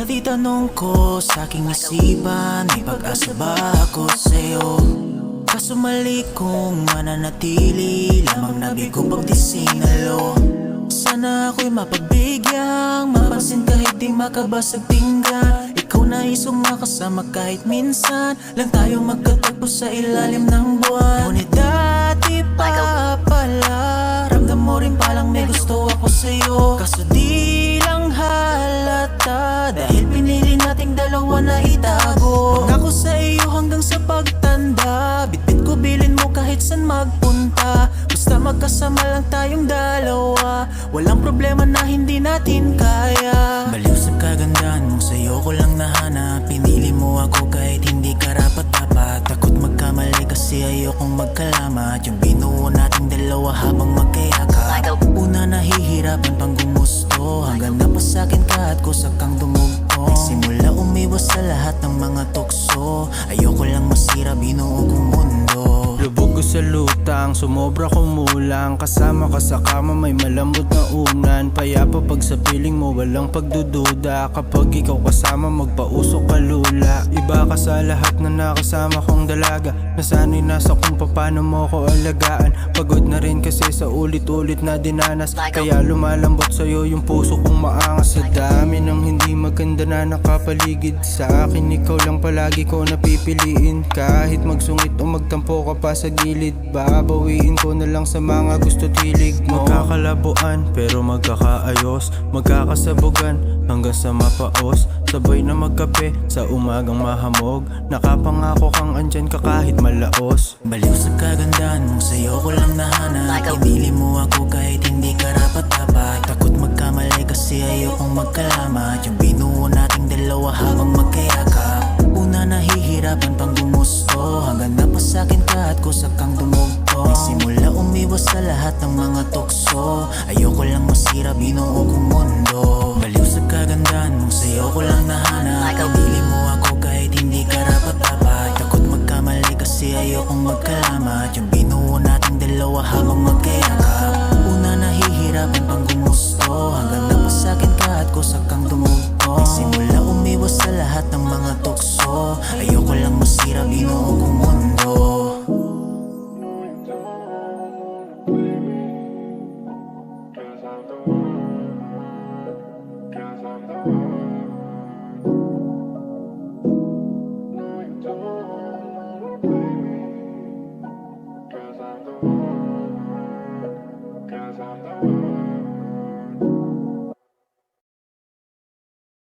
At itanong ko sa aking isipan, may pag-asa ba ako sa'yo? Kaso mali kong mananatili, lamang nabigo pag di sinalo. Sana ako'y mapabigyang mapansin kahit di makabasag pinggan. Ikaw na isong makasama kahit minsan lang tayong magkatagpo sa ilalim ng buwan. Ngunit dati pa pala, ramdam mo rin palang may gusto ako sa'yo. Kaso di lang halata, dahil pinili nating dalawa na itago. Pangako sa iyo hanggang sa pagtanda, bitbit ko bilin mo kahit saan magpunta. Basta magkasama lang tayong dalawa, walang problema na hindi natin kaya. Baliw sa kagandahan mo, sa'yo ko lang nahanap. Pinili mo ako kahit hindi karapat-dapat. Takot magkamali kasi ayokong magkalamat. Yung binuo nating dalawa habang magkayakap. Una nahihirapan pang gumusto, hanggang napasakin ka at kusak kang dumugtong. Simula umiwas sa lahat ng mga tukso, ayoko lang masira binuo kong mundo. Lubog ko sa lutang, sumobra kumulang. Kasama ka sa kama, may malambot na unan. Payapa pag sa piling mo, walang pagdududa. Kapag ikaw kasama, magpausok ka lula. Iba ka sa lahat na nakasama kong dalaga. Nasanay nasa kung paano mo ko alagaan. Pagod na rin kasi sa ulit-ulit na dinanas, kaya lumalambot sa'yo yung puso kong maangas. Sa dami ng hindi maganda na nakapaligid sa akin, ikaw lang palagi ko napipiliin. Kahit magsungit o magtampo ka pa sa gilid, babawiin ko na lang sa mga gusto't hilig mo. Magkakalabuan pero magkakaayos, magkakasabugan hanggang sa mapaos. Sabay na magkape sa umagang mahamog, nakapangako kang andyan ka kahit malaos. Baliw sa kagandahan mo, sa'yo ko lang nahanap. Pinili mo ako kahit hindi karapat-dapat. Takot magkamali kasi ayokong magkalamat. Yung binuo nating dalawa habang magkayakap. Una nahihirapan pang gumusto, hanggang napasakin ka at kusak kang dumugtong. Simula umiwas sa lahat ng mga tukso, ayoko lang masira binuo kong mundo. Baliw sa kagandahan mo, sa'yo ko lang nahanap.